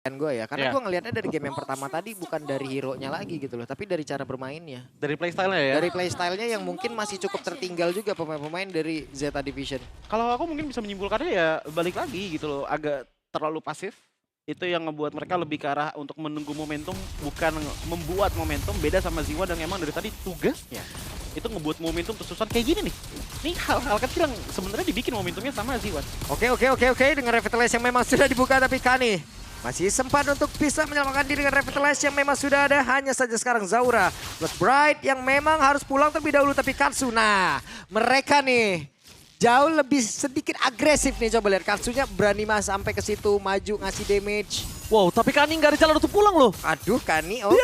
gue ya, karena gue ngelihatnya dari game yang pertama tadi bukan dari hero-nya lagi gitu loh, tapi dari cara bermainnya. Dari playstyle-nya ya? Dari playstyle-nya yang mungkin masih cukup tertinggal juga pemain-pemain dari Zeta Division. Kalau aku mungkin bisa menyimpulkannya ya balik lagi gitu loh, agak terlalu pasif. Itu yang ngebuat mereka lebih ke arah untuk menunggu momentum, bukan membuat momentum. Beda sama Ziwa dan emang dari tadi tugasnya itu ngebuat momentum tersusun kayak gini nih. Ini hal-hal kecil yang sebenarnya dibikin momentumnya sama Ziwa. Oke, dengan Revitalize yang memang sudah dibuka, tapi Kani masih sempat untuk bisa menyelamatkan diri dengan Revitalize yang memang sudah ada. Hanya saja sekarang Zaura, Blood Bright yang memang harus pulang terlebih dahulu, tapi Katsu. Nah, mereka nih jauh lebih sedikit agresif nih. Coba lihat Katsunya berani mas sampai ke situ, maju ngasih damage. Wow, tapi Kani nggak ada jalan untuk pulang loh. Aduh, Kani oke.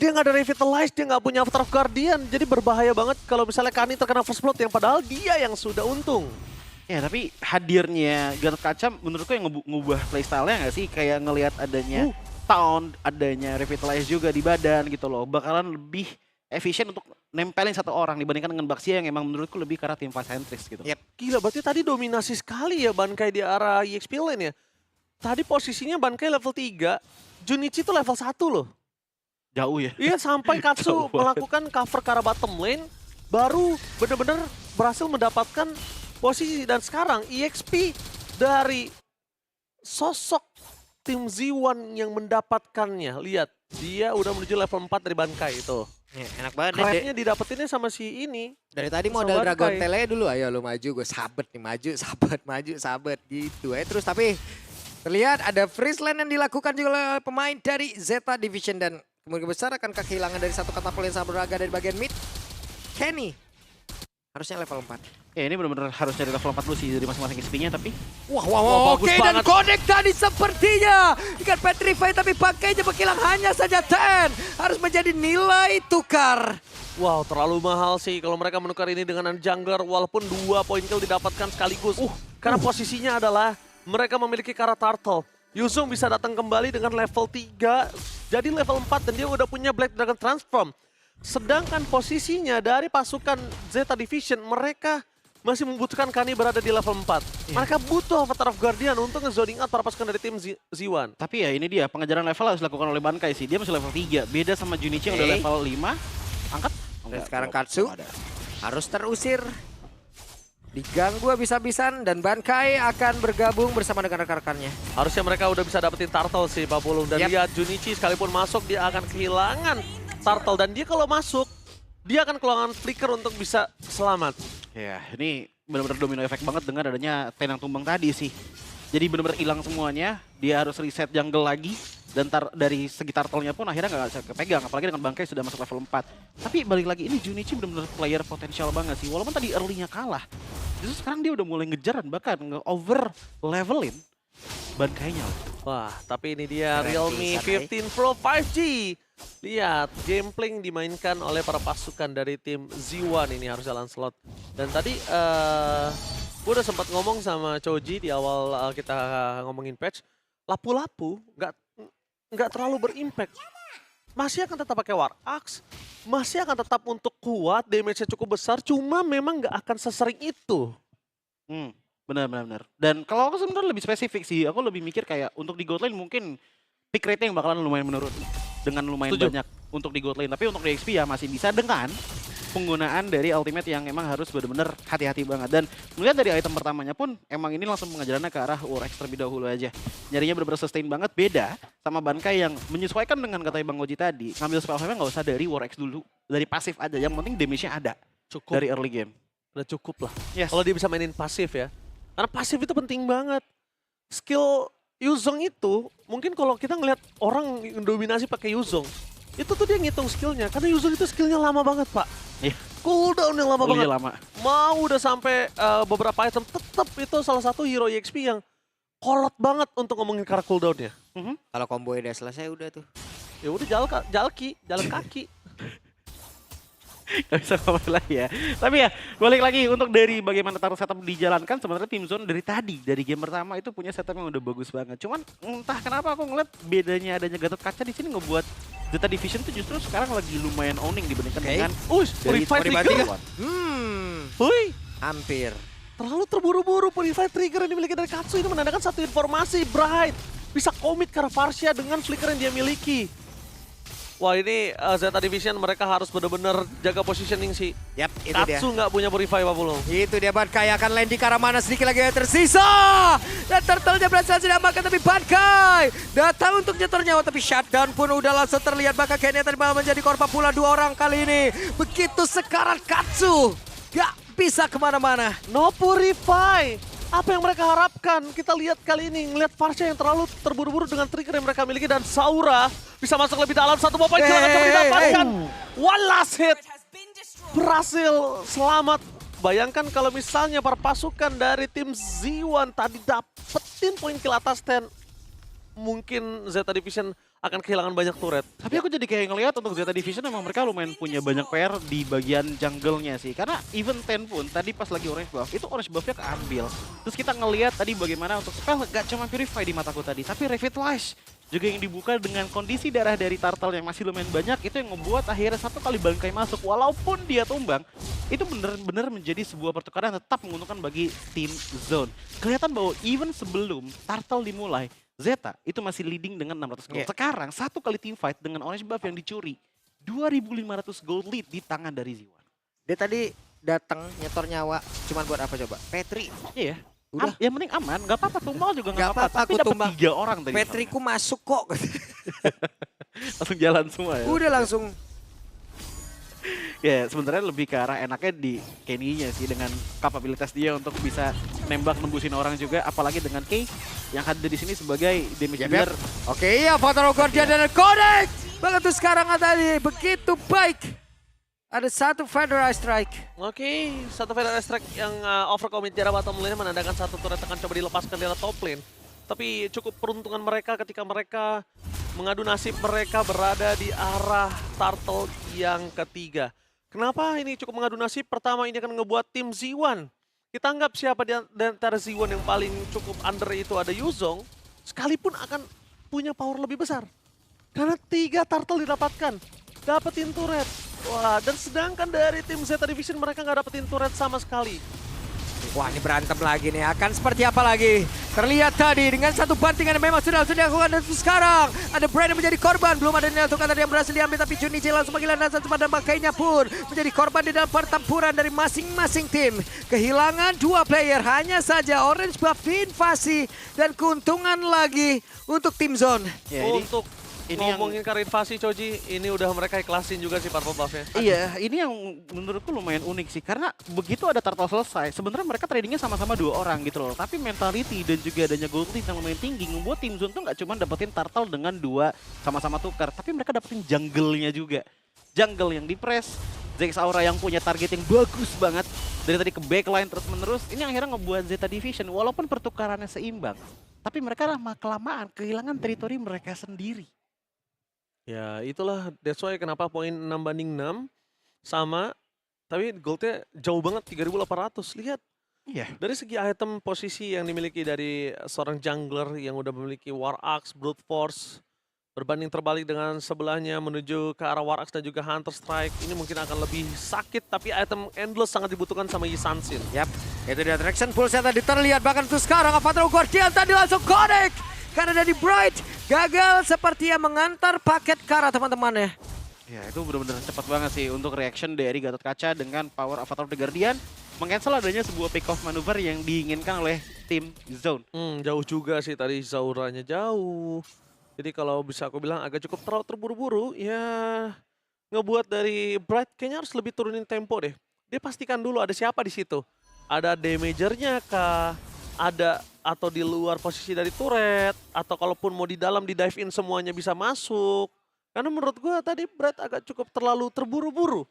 Dia nggak ada Revitalize, dia nggak punya Avatar of Guardian. Jadi berbahaya banget kalau misalnya Kani terkena First Blood yang padahal dia yang sudah untung. Ya tapi hadirnya Gatot Kaca menurutku yang ngubah playstyle-nya nggak sih? Kayak ngelihat adanya Taunt, adanya Revitalize juga di badan gitu loh. Bakalan lebih efisien untuk nempelin satu orang dibandingkan dengan Baxia yang emang menurutku lebih ke arah tim fight centris gitu. Yep. Gila, berarti tadi dominasi sekali ya Bankai di arah EXP lane ya. Tadi posisinya Bankai level 3, Junichi itu level 1 loh. Jauh ya? Iya, sampai Katsu melakukan cover ke arah bottom lane, baru benar-benar berhasil mendapatkan posisi. Dan sekarang EXP dari sosok tim Z1 yang mendapatkannya. Lihat, dia udah menuju level 4 dari Bankai itu. Ya, enak banget. Kayaknya didapetinnya sama si ini. Dari tadi modal Dragon Tele dulu, ayo lu maju, gue sabet nih, maju, sabet gitu. Terus tapi terlihat ada freeze lane yang dilakukan juga oleh pemain dari Zeta Division dan kemungkinan besar akan kehilangan dari satu katapult yang sangat berharga dari bagian mid. Kenny harusnya level 4. Ya ini benar-benar harus cari level 4 dulu sih dari masing-masing XP-nya tapi... Wah, oke, dan connect tadi sepertinya. Ikan Petrify tapi pakainya berkilang hanya saja 10. Harus menjadi nilai tukar. Wow, terlalu mahal sih kalau mereka menukar ini dengan jungler walaupun 2 poin kill didapatkan sekaligus. Karena posisinya adalah mereka memiliki Kara Turtle. Yuzong bisa datang kembali dengan level 3, jadi level 4 dan dia udah punya Black Dragon Transform. Sedangkan posisinya dari pasukan Zeta Division, mereka masih membutuhkan Kani berada di level 4. Mereka butuh Avatar of Guardian untuk nge-zoning out para pasukan dari tim Z1. Tapi ya ini dia, pengejaran level harus dilakukan oleh Bankai sih. Dia masih level 3, beda sama Junichi yang udah level 5. Angkat. Dan sekarang Katsu harus terusir. Diganggu habis-habisan dan Bankai akan bergabung bersama dengan rekan-rekannya. Harusnya mereka udah bisa dapetin Turtle sih Pak Pulung. Dan lihat Junichi sekalipun masuk dia akan kehilangan Turtle. Dan dia kalau masuk, dia akan kehilangan flicker untuk bisa selamat. Ya ini benar-benar domino efek banget dengan adanya Tenang Tumbang tadi sih. Jadi benar-benar hilang semuanya, dia harus reset jungle lagi. Dan dari segi turtle-nya pun akhirnya nggak bisa kepegang, apalagi dengan Bankai sudah masuk level 4. Tapi balik lagi ini Junichi benar-benar player potensial banget sih. Walaupun tadi early-nya kalah, justru sekarang dia udah mulai ngejar dan bahkan nge-over levelin Bankainya. Wah, tapi ini dia Realme 15 Pro 5G. Lihat, gameplay dimainkan oleh para pasukan dari tim Z1 ini harus jalan slot. Dan tadi gue udah sempat ngomong sama Choji di awal kita ngomongin patch. Lapu-lapu nggak terlalu berimpact. Masih akan tetap pakai War Axe, masih akan tetap untuk kuat, damage-nya cukup besar, cuma memang nggak akan sesering itu. Benar. Dan kalau aku sebenarnya lebih spesifik sih, aku lebih mikir kayak untuk di God lane mungkin pick rate-nya yang bakalan lumayan menurun. Dengan lumayan banyak untuk di God lane. Tapi untuk di XP ya masih bisa dengan penggunaan dari ultimate yang emang harus benar-benar hati-hati banget. Dan melihat dari item pertamanya pun emang ini langsung pengajarannya ke arah War Axe terlebih dahulu aja. Nyarinya benar-benar sustain banget, beda sama Bankai yang menyesuaikan dengan katanya Bang Oji tadi. Ngambil spell save-nya nggak usah dari War Axe dulu, dari pasif aja. Yang penting damage-nya ada. Cukup. Dari early game. Udah cukup lah. Yes. Kalau dia bisa mainin pasif ya. Karena pasif itu penting banget. Skill Yuzong itu, mungkin kalau kita ngelihat orang yang dominasi pakai Yuzong, itu tuh dia ngitung skillnya. Karena Yuzong itu skillnya lama banget, Pak. Iya. Cooldown yang lama banget. Lama. Mau udah sampai beberapa item, tetap itu salah satu hero EXP yang kolot banget untuk ngomongin cara cooldownnya. Kalau combo udah selesai udah tuh. Ya udah jalan kaki. Gak bisa ngomong lagi ya. Tapi ya balik lagi untuk dari bagaimana taruh setup dijalankan, sebenarnya tim Zone dari tadi, dari game pertama itu punya setup yang udah bagus banget. Cuman entah kenapa aku ngeliat bedanya adanya Gatot Kaca di sini ngebuat Zeta Division tuh justru sekarang lagi lumayan owning dibandingkan dengan Purify Trigger. Hampir. Terlalu terburu-buru Purify Trigger yang dimiliki dari Katsu ini menandakan satu informasi, Bright. bisa komit karena Varsha dengan flicker yang dia miliki. Wah ini Zeta Division mereka harus benar-benar jaga positioning sih. Yap, itu dia. Katsu nggak punya Purify Papulung. Itu dia Bankai akan landing ke arah mana, sedikit lagi yang tersisa. Dan Turtle-nya berhasil diselamatkan, tapi Bankai datang untuk nyetor nyawa, tapi shutdown pun udah langsung terlihat. Bahkan Kenya tadi malah menjadi korban pula 2 orang kali ini. Begitu sekarat Katsu, gak bisa kemana-mana. No Purify. Apa yang mereka harapkan? Kita lihat kali ini, ngelihat Varsha yang terlalu terburu-buru dengan trigger yang mereka miliki. Dan Saura bisa masuk lebih dalam, 1 poin kill akan didapatkan. One last hit. Berhasil selamat. Bayangkan kalau misalnya para pasukan dari tim Z1 tadi dapetin poin kill atas 10. Mungkin Zeta Division akan kehilangan banyak turret. Tapi aku jadi kayak ngelihat untuk Zeta Division memang mereka lumayan punya banyak PR di bagian jungle-nya sih. Karena even 10 pun tadi pas lagi orange buff, itu orange buff-nya keambil. Terus kita ngelihat tadi bagaimana untuk spell gak cuma Purify di mataku tadi, tapi Revitalize juga yang dibuka dengan kondisi darah dari Turtle yang masih lumayan banyak, itu yang membuat akhirnya 1 kali Bankai masuk. Walaupun dia tumbang, itu benar-benar menjadi sebuah pertukaran yang tetap menguntungkan bagi tim Zone. Kelihatan bahwa even sebelum Turtle dimulai, Zeta itu masih leading dengan 600 gold. Sekarang 1 kali team fight dengan orange buff yang dicuri, 2.500 gold lead di tangan dari Z1. Dia tadi datang nyetor nyawa, cuman buat apa coba? Petri. Iya. Udah. Yang penting aman, gak apa-apa tumbal juga Gak gak apa-apa. Tapi aku dapat tumbang. 3 orang tadi. Petriku masuk kok. Langsung jalan semua ya. Udah langsung. Ya sebenarnya lebih ke arah enaknya di Kenny-nya sih, dengan kapabilitas dia untuk bisa nembak nembusin orang juga, apalagi dengan Kay yang hadir di sini sebagai damage dealer. Oke, ya Avatar Guardian dan Connect. Begitu sekarang tadi begitu baik. Ada 1 Federal Strike. Oke, 1 Federal Strike yang overcommit jarak bottom lane menandakan 1 turret akan coba dilepaskan di top lane. Tapi cukup peruntungan mereka ketika mereka mengadu nasib mereka berada di arah Turtle yang ketiga. Kenapa ini cukup mengadu nasib? Pertama, ini akan ngebuat tim Z1. Kita anggap siapa di antara Z1 yang paling cukup under itu ada Yuzong, sekalipun akan punya power lebih besar. Karena 3 Turtle didapatkan, dapetin turret. Wah, dan sedangkan dari tim Zeta Division mereka nggak dapetin turret sama sekali. Wah, ini berantem lagi nih. Akan seperti apa lagi? Terlihat tadi dengan 1 bantingan yang memang sudah dilakukan. Dan sekarang ada Brand yang menjadi korban. Belum ada nilai tukar tadi yang berhasil diambil. Tapi Junichi langsung panggilan dan satu pada Bankainya pun menjadi korban di dalam pertempuran dari masing-masing tim. Kehilangan 2 player. Hanya saja Orange Buff invasi. Dan keuntungan lagi untuk tim Zone. Ya, Untuk ini ngomongin karir invasi Choji, ini udah mereka ikhlasin juga sih purple buff-nya. Iya, ini yang menurutku lumayan unik sih, karena begitu ada Turtle selesai, sebenarnya mereka tradingnya sama-sama 2 orang gitu loh. Tapi mentality dan juga adanya gold lead yang lumayan tinggi membuat tim Zone tuh nggak cuma dapetin Turtle dengan 2 sama-sama tukar, tapi mereka dapetin jungle-nya juga. Jungle yang di-press, Zex Aura yang punya target yang bagus banget dari tadi ke backline terus-menerus. Ini yang akhirnya ngebuat Zeta Division walaupun pertukarannya seimbang, tapi mereka lama-kelamaan kehilangan teritori mereka sendiri. Ya itulah, that's why kenapa poin 6-6 sama, tapi goldnya jauh banget 3.800. Lihat, Iya. dari segi item posisi yang dimiliki dari seorang jungler yang udah memiliki War Axe, Brute Force, berbanding terbalik dengan sebelahnya menuju ke arah War Axe dan juga Hunter Strike. Ini mungkin akan lebih sakit, tapi item Endless sangat dibutuhkan sama Yi Sansin. Yap, itu dia Traction Pulse tadi terlihat. Bahkan tuh sekarang Avatar Guardian tadi langsung connect. Karena dari Bright gagal seperti yang mengantar paket Kara teman-teman ya. Ya itu benar-benar cepat banget sih untuk reaction dari Gatot Kaca dengan power Avatar of the Guardian. Meng-cancel adanya sebuah pick off maneuver yang diinginkan oleh tim Zone. Jauh juga sih tadi Zauranya jauh. Jadi kalau bisa aku bilang agak cukup terlalu terburu-buru, ya ngebuat dari Bright kayaknya harus lebih turunin tempo deh. Dia pastikan dulu ada siapa di situ. Ada damagernya kah? Ada atau di luar posisi dari turret, atau kalaupun mau di dalam di dive in semuanya bisa masuk. Karena menurut gue tadi Bright agak cukup terlalu terburu-buru.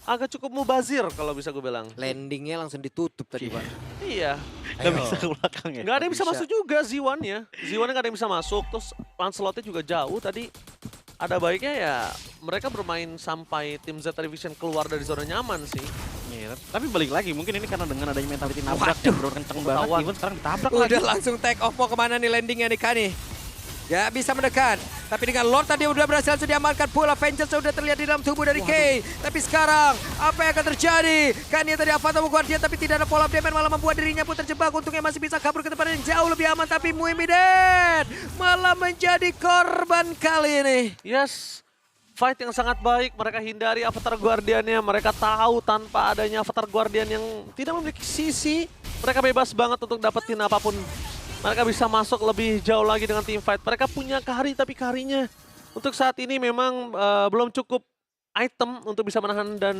Agak cukup mubazir kalau bisa gue bilang. Landingnya langsung ditutup tadi Pak. Iya. Gak bisa ke belakang ya? Nggak ada yang bisa bisa. masuk juga Z1-nya. Z1-nya nggak ada yang bisa masuk, terus Lancelot-nya juga jauh. Tadi ada baiknya ya mereka bermain sampai tim Zeta Division keluar dari zona nyaman sih. Iya, tapi balik lagi mungkin ini karena dengan adanya mentality nabrak yang bener kenceng banget, Ketahuan. even sekarang ditabrak Udah lagi. langsung take off mau kemana nih landingnya nih Kani. Ya bisa mendekat. Tapi dengan Lord tadi udah berhasil diamankan pula. Vengeance sudah terlihat di dalam tubuh dari Kay. Tapi sekarang apa yang akan terjadi? Kania tadi Avatar Guardian tapi tidak ada follow up damage, malah membuat dirinya pun terjebak. Untungnya masih bisa kabur ke tempat yang jauh lebih aman. Tapi Muimidet malah menjadi korban kali ini. Yes, fight yang sangat baik. Mereka hindari Avatar Guardiannya. Mereka tahu tanpa adanya Avatar Guardian yang tidak memiliki sisi, mereka bebas banget untuk dapetin apapun. Mereka bisa masuk lebih jauh lagi dengan team fight. Mereka punya Kahari, tapi Kaharinya untuk saat ini memang belum cukup item untuk bisa menahan. Dan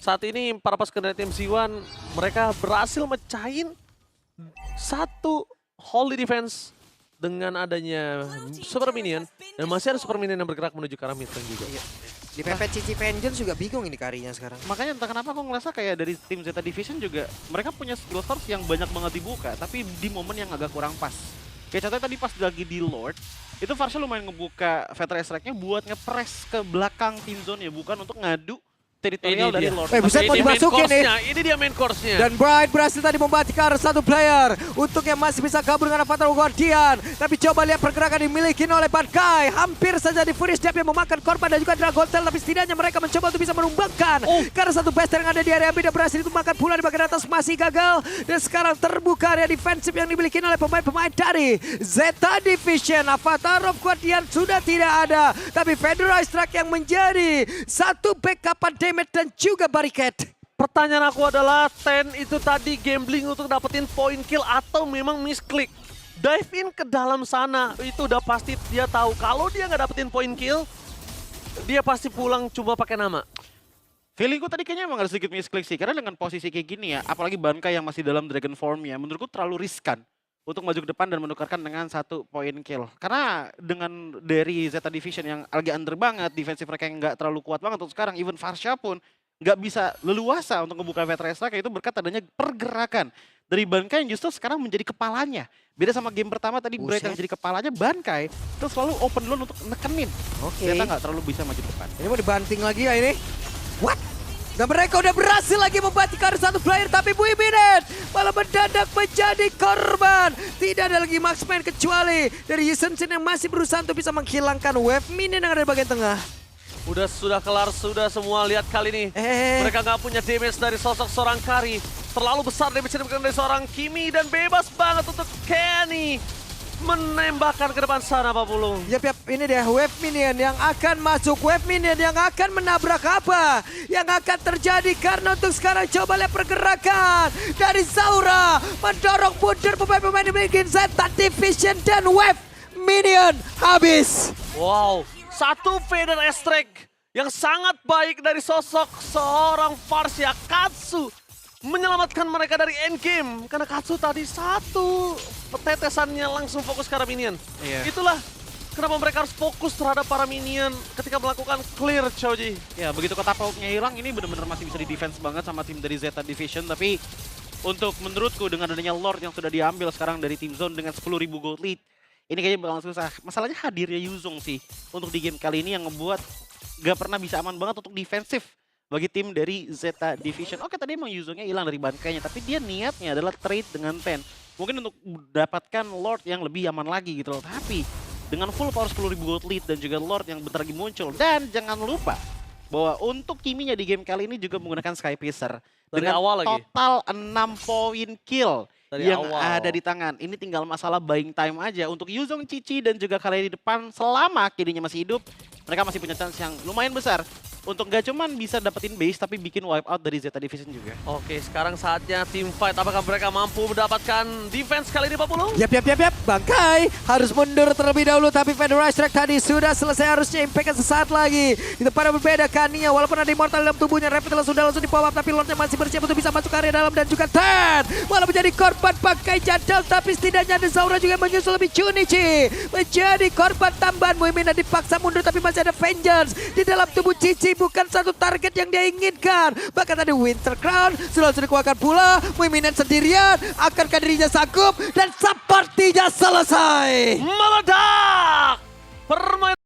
saat ini para pasukan dari tim Z1, mereka berhasil mecahin satu Holy Defense dengan adanya Super Minion. Dan masih ada Super Minion yang bergerak menuju ke arah mid lane juga. Di PP Cici Vengeance juga bingung ini karinya sekarang. Makanya entah kenapa aku ngerasa kayak dari tim Zeta Division juga mereka punya skill source yang banyak banget dibuka, tapi di momen yang agak kurang pas. Kayak contohnya tadi pas lagi di Lord, itu Varsha lumayan ngebuka Veteran Strike-nya buat nge-press ke belakang tim zone ya, bukan untuk ngadu teritorial Ini dari dia. Lord. Buset, mau dimasukin nih. Ini dia main course-nya. Dan Bright berhasil tadi membatikkan satu player. Untuknya masih bisa kabur dengan Avatar Guardian. Tapi coba lihat pergerakan dimiliki oleh Bankai. Hampir saja di Furious Death yang memakan korban dan juga Dragon Tail. Tapi setidaknya mereka mencoba untuk bisa menumbangkan. Karena satu best yang ada di area B dan berhasil ditumbangkan pula di bagian atas masih gagal. Dan sekarang terbuka area defensif yang dimiliki oleh pemain-pemain dari Zeta Division. Avatar of Guardian sudah tidak ada. Tapi Federal Strike yang menjadi satu backupan damage dan juga barricade. Pertanyaan aku adalah, Ten itu tadi gambling untuk dapetin point kill atau memang misklik? Dive in ke dalam sana, itu udah pasti dia tahu kalau dia nggak dapetin point kill, dia pasti pulang coba pakai nama. Feelingku tadi kayaknya emang harus sedikit misklik sih, karena dengan posisi kayak gini ya, apalagi Bankai yang masih dalam Dragon Form-nya, menurutku terlalu riskan untuk maju ke depan dan menukarkan dengan satu point kill. Karena dengan dari Zeta Division yang lagi under banget, defensive mereka yang nggak terlalu kuat banget untuk sekarang, even Varsha pun nggak bisa leluasa untuk membuka Veteran Strike, itu berkat adanya pergerakan dari Bankai yang justru sekarang menjadi kepalanya. Beda sama game pertama tadi, Bright yang jadi kepalanya, Bankai itu selalu open duluan untuk nekenin. Ternyata nggak terlalu bisa maju depan. Ini mau dibanting lagi ya ini. What? Dan mereka udah berhasil lagi membatikkan satu player, tapi Muimidet malah mendadak menjadi korban. Tidak ada lagi marksman kecuali dari Yusensin yang masih berusaha untuk bisa menghilangkan wave minion yang ada di bagian tengah. Sudah kelar, sudah semua. Lihat kali ini. Mereka nggak punya damage dari sosok seorang Kari. Terlalu besar damage yang diberikan dari seorang Kimi dan bebas banget untuk Kenny menembakkan ke depan sana, Pak Pulung. Yap, ini dia wave minion yang akan masuk, wave minion yang akan menabrak apa yang akan terjadi. Karena untuk sekarang coba lihat pergerakan dari Zaura mendorong mundur pemain-pemain dimiliki Zeta Division dan wave minion habis. Wow, satu Vader Strike yang sangat baik dari sosok seorang Varsha. Katsu menyelamatkan mereka dari endgame. Karena Katsu tadi satu tetesannya langsung fokus ke arah minion. Itulah kenapa mereka harus fokus terhadap para minion ketika melakukan clear, Choji. Ya, begitu ketapaunya hilang, ini benar-benar masih bisa di-defense banget sama tim dari Zeta Division. Tapi untuk menurutku dengan adanya Lord yang sudah diambil sekarang dari tim zone dengan 10.000 gold lead, ini kayaknya bakal susah. Masalahnya hadirnya Yuzong sih untuk di game kali ini yang ngebuat gak pernah bisa aman banget untuk defensif bagi tim dari Zeta Division. Oke, tadi emang Yuzongnya hilang dari Bankainya, tapi dia niatnya adalah trade dengan Ten. Mungkin untuk mendapatkan Lord yang lebih aman lagi gitu loh. Tapi dengan full power 10.000 gold lead dan juga Lord yang bentar lagi muncul. Dan jangan lupa bahwa untuk Kiminya di game kali ini juga menggunakan Sky Piercer. Dari Dengan awal lagi. total 6 poin kill Dari yang awal. ada di tangan. Ini tinggal masalah buying time aja. Untuk Yuzong, Cici dan juga Kali di depan selama Kirinya masih hidup, mereka masih punya chance yang lumayan besar untuk gak cuman bisa dapetin base tapi bikin wipe out dari Zeta Division juga. Oke, sekarang saatnya tim fight. Apakah mereka mampu mendapatkan defense kali ini, Pak Pulung? Yap. Bankai harus mundur terlebih dahulu, tapi Federal Strike tadi sudah selesai, harusnya impact sesaat lagi. Itu pada berbeda Kania, walaupun ada immortal dalam tubuhnya, Revital sudah langsung di-pop up, tapi Lordnya masih bersiap untuk bisa masuk ke area dalam dan juga Ten malah menjadi korban Bankai jadal, tapi setidaknya ada Zaura juga yang menyusul lebih Junichi. Menjadi korban tambahan, Muimidet dipaksa mundur, tapi masih ada Vengeance di dalam tubuh Cici, bukan satu target yang dia inginkan. Bahkan tadi Winter Crown sudah dikeluarkan pula, Muimidet sendirian, akankah dirinya sanggup? Dan sepertinya selesai. Meledak! Permainan